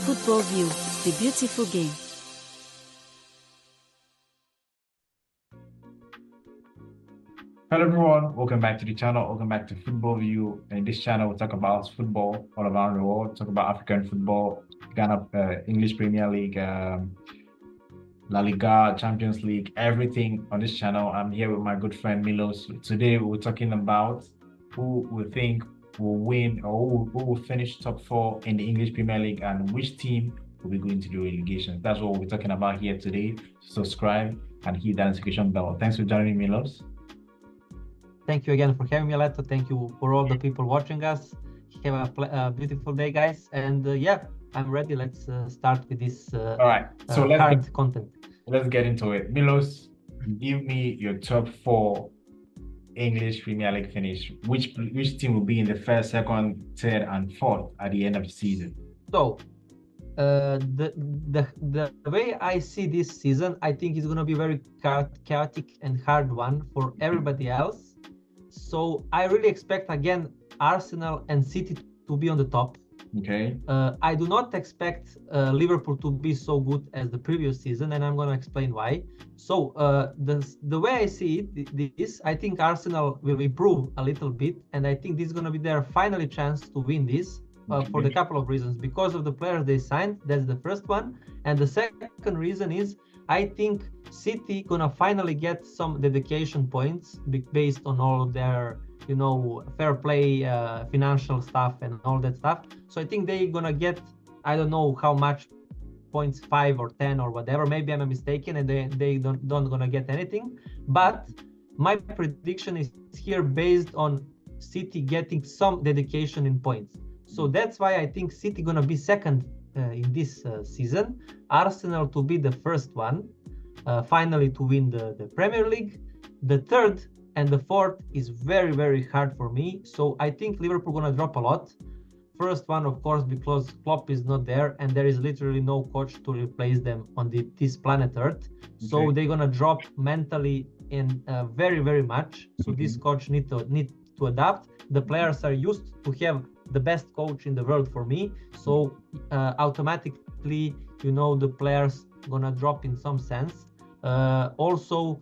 Football View, the beautiful game. Hello everyone, welcome back to the channel, welcome back to Football View. In this channel, we talk about football all around the world, talk about African football, Ghana, English Premier League, La Liga, Champions League, everything on this channel. I'm here with my good friend Milos. Today we're talking about who we think will win or who will finish top 4 in the English Premier League and which team will be going to do relegation. That's what we're talking about here today. Subscribe and hit that notification bell. Thanks for joining me, Milos. Thank you again for having me, Leto. Thank you for all the people watching us. Have a beautiful day, guys. And yeah, I'm ready. Let's start with this all right. So content. Let's get into it. Milos, give me your top 4 English Premier League finish. Which team will be in the first, second, third, and fourth at the end of the season? So the way I see this season, I think it's gonna be very chaotic and hard one for everybody else. So I really expect again Arsenal and City to be on the top. Okay. I do not expect Liverpool to be so good as the previous season, and I'm going to explain why. So the way I see it, I think Arsenal will improve a little bit, and I think this is going to be their finally chance to win this for the couple of reasons. Because of the players they signed, that's the first one, and the second reason is I think City gonna finally get some dedication points based on all of their, fair play, financial stuff and all that stuff. So I think they gonna get, I don't know how much points, 5 or 10 or whatever. Maybe I'm mistaken and they don't gonna get anything. But my prediction is here based on City getting some dedication in points. So that's why I think City gonna be second in this season, Arsenal to be the first one, finally to win the Premier League. The third and the fourth is very, very hard for me. So I think Liverpool gonna drop a lot. First one, of course, because Klopp is not there and there is literally no coach to replace them on this planet Earth. Okay. So they're gonna drop mentally in very, very much. So this coach need to adapt. The players are used to have the best coach in the world for me, so automatically the players gonna drop in some sense. Also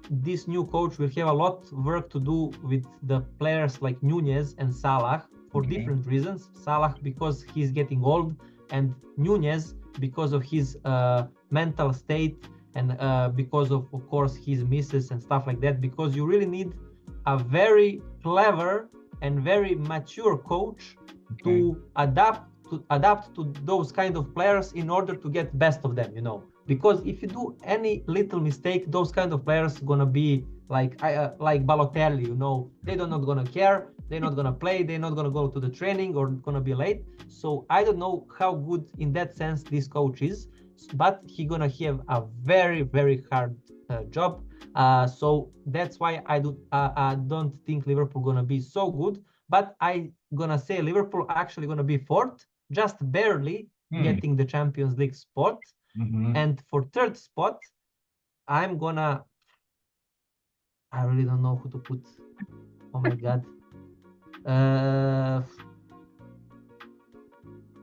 this new coach will have a lot of work to do with the players like Nunez and Salah for different reasons. Salah because he's getting old, and Nunez because of his mental state and because of course his misses and stuff like that, because you really need a very clever and very mature coach to adapt to those kind of players in order to get best of them, because if you do any little mistake, those kind of players gonna be like Balotelli, they're not gonna care, they're not gonna play, they're not gonna go to the training or gonna be late. So I don't know how good in that sense this coach is, but he gonna have a very, very hard job. So that's why I don't think Liverpool gonna be so good, but I gonna say Liverpool actually gonna be fourth, just barely getting the Champions League spot. And for third spot, I really don't know who to put. Oh my God.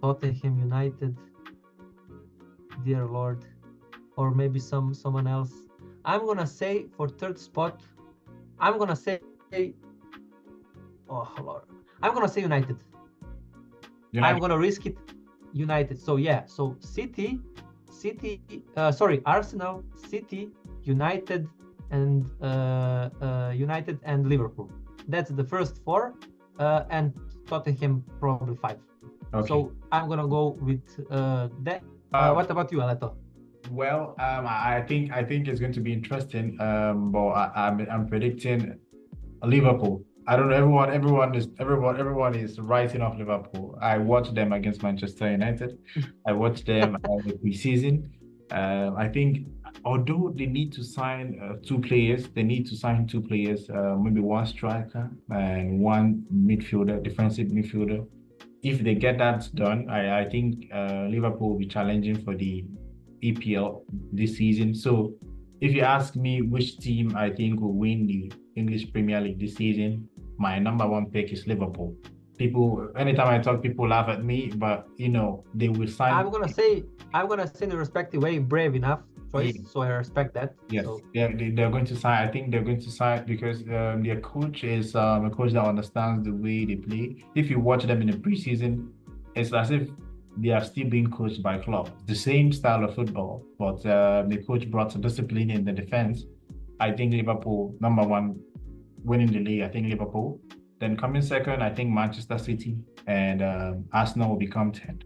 Tottenham United, dear Lord, or maybe someone else. I'm gonna say for third spot, I'm gonna say, oh Lord, I'm gonna say United. I'm gonna risk it, United. So yeah, so Arsenal, City, United, and United and Liverpool. That's the first 4, and Tottenham probably 5. Okay. So I'm gonna go with that. What about you, Aleto? Well, I think it's going to be interesting. But I'm predicting Liverpool. I don't know. Everyone is writing off Liverpool. I watched them against Manchester United. I watched them the preseason. I think although they need to sign 2 players, maybe one striker and one midfielder, defensive midfielder. If they get that done, I think Liverpool will be challenging for the EPL this season. So if you ask me which team I think will win the English Premier League this season, my number 1 pick is Liverpool. People, anytime I talk, people laugh at me, but you know, they will sign. I'm gonna say in a respective way, brave enough choice. Yeah. So I respect that. Yes, So they're going to sign. I think they're going to sign because their coach is a coach that understands the way they play. If you watch them in the preseason, it's as if they are still being coached by club. The same style of football, but the coach brought some discipline in the defense. I think Liverpool, number one, winning the league. I think Liverpool. Then coming second, I think Manchester City and Arsenal will become 10th.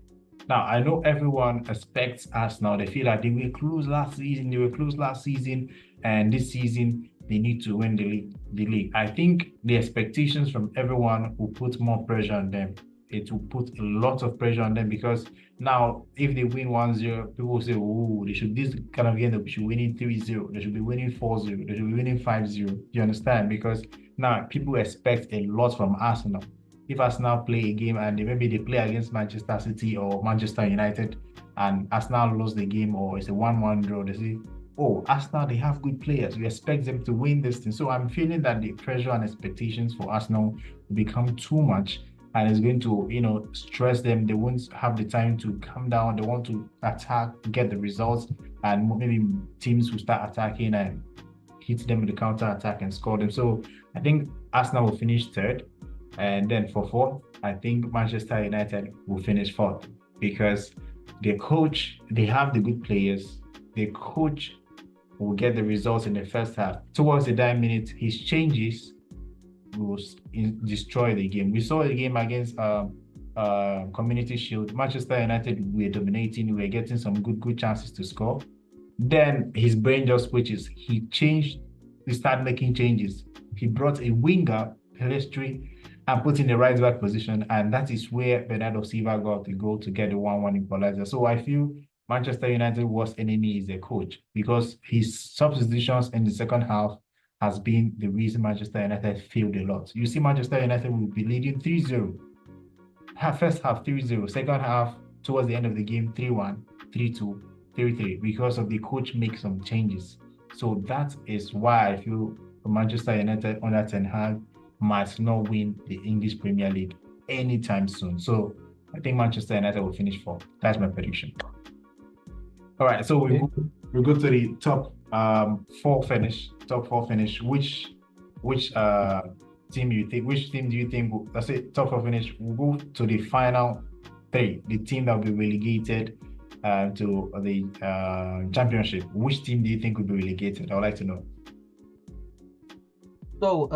Now, I know everyone expects Arsenal. They feel like they were close last season. They were close last season, and this season they need to win the league. I think the expectations from everyone will put more pressure on them. It will put a lot of pressure on them because now, if they win 1-0, people will say, "Oh, they should this kind of game. They should be winning 3-0. They should be winning 4-0. They should be winning 5-0." You understand? Because now people expect a lot from Arsenal. If Arsenal play a game and maybe they play against Manchester City or Manchester United and Arsenal lose the game or it's a 1-1 draw, they say, "Oh, Arsenal, they have good players. We expect them to win this thing." So I'm feeling that the pressure and expectations for Arsenal will become too much and it's going to, stress them. They won't have the time to calm down. They want to attack, get the results, and maybe teams will start attacking and hit them with the counter attack and score them. So I think Arsenal will finish third. And then for fourth, I think Manchester United will finish fourth because their coach, they have the good players. Their coach will get the results in the first half. Towards the dying minute, his changes will destroy the game. We saw a game against Community Shield. Manchester United were dominating. We were getting some good chances to score. Then his brain just switches. He started making changes. He brought a winger, Pelestri, and put in the right back position, and that is where Bernardo Silva got the goal to get the 1-1 equalizer. So I feel Manchester United's worst enemy is their coach because his substitutions in the second half has been the reason Manchester United failed a lot. You see, Manchester United will be leading 3-0. First half 3-0, second half towards the end of the game 3-1, 3-2, 3-3 because of the coach make some changes. So that is why I feel Manchester United under Ten Hag might not win the English Premier League anytime soon. So I think Manchester United will finish fourth. That's my prediction. All right, so we go to the top four finish. Which team do you think will, let's say top four finish? We'll go to the final three, the team that will be relegated to the championship. Which team do you think will be relegated? I would like to know. So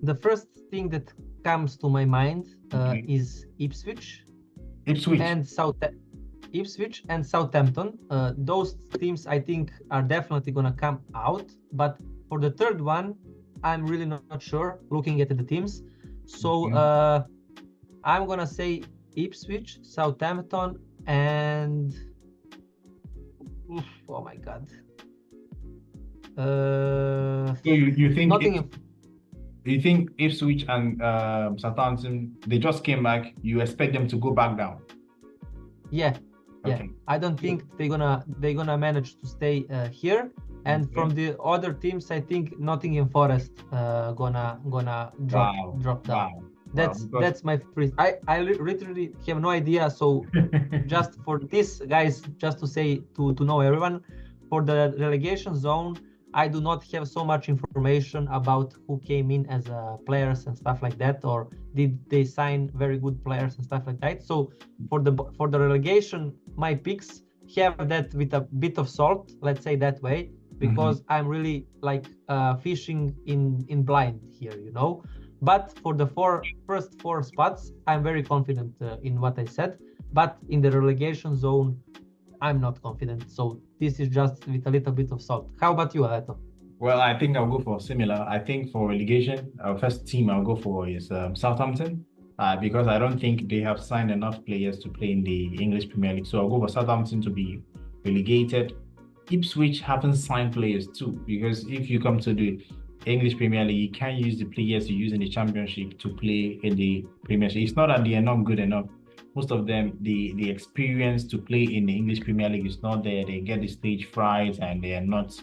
the first thing that comes to my mind is Ipswich and Southampton. Those teams I think are definitely gonna come out, but for the third one, I'm really not sure looking at the teams. So I'm gonna say Ipswich, Southampton, and oh my god. So you think Nottingham. You think Ipswich and Southampton, they just came back, you expect them to go back down? Yeah. Okay. I don't think they're gonna manage to stay here. And from the other teams, I think Nottingham Forest gonna drop down. Wow. That's my free. I literally have no idea. So just for this, guys, just to say to know everyone, for the relegation zone, I do not have so much information about who came in as players and stuff like that, or did they sign very good players and stuff like that. So for the relegation, my picks have that with a bit of salt, let's say that way, because I'm really like fishing in blind here, But for the first four spots, I'm very confident in what I said. But in the relegation zone, I'm not confident. So this is just with a little bit of salt. How about you, Aleto? Well, I think I'll go for similar. I think for relegation, our first team I'll go for is Southampton, because I don't think they have signed enough players to play in the English Premier League. So I'll go for Southampton to be relegated. Ipswich haven't signed players too, because if you come to the English Premier League, you can't use the players you use in the Championship to play in the Premier League. It's not that they are not good enough. Most of them, the experience to play in the English Premier League is not there. They get the stage fright and they are not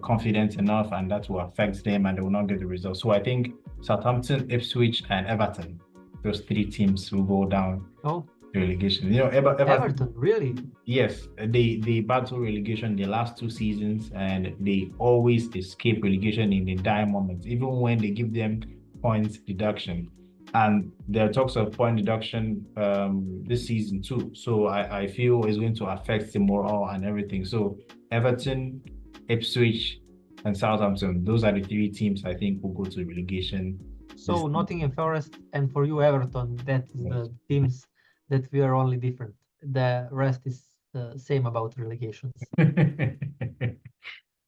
confident enough, and that will affect them and they will not get the results. So I think Southampton, Ipswich, and Everton those three teams will go down Oh, to relegation. Everton, really? Yes, they battle relegation the last 2 seasons, and they always escape relegation in the dire moments, even when they give them points deduction. And there are talks of point deduction this season too. So I feel it's going to affect the morale and everything. So Everton, Ipswich, and Southampton, those are the three teams I think will go to relegation. So Nottingham Forest, and for you Everton, that's the teams that we are only different. The rest is the same about relegations.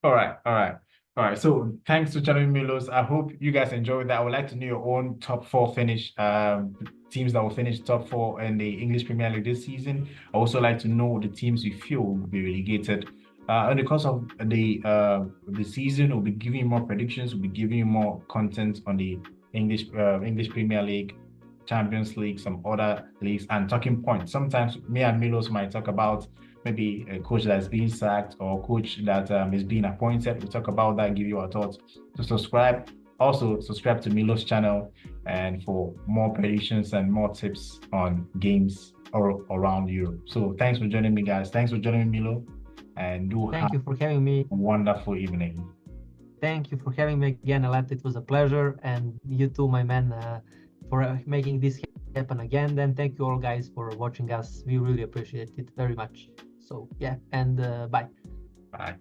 All right. So thanks to channel Milos. I hope you guys enjoyed that. I would like to know your own top 4 finish teams that will finish top 4 in the English Premier League this season. I also like to know the teams you feel will be relegated. In the course of the season, we'll be giving you more predictions. We'll be giving you more content on the English Premier League, Champions League, some other leagues, and talking points. Sometimes me and Milos might talk about maybe a coach that's being sacked or a coach that is being appointed. We'll talk about that, give you our thoughts. So subscribe. Also, subscribe to Milo's channel and for more predictions and more tips on games around Europe. So thanks for joining me, guys. Thanks for joining me, Milo. And Thank you for having me. a wonderful evening. Thank you for having me again, Alet. It was a pleasure. And you too, my man, for making this happen again. Then thank you all guys for watching us. We really appreciate it very much. So yeah, and bye. Bye.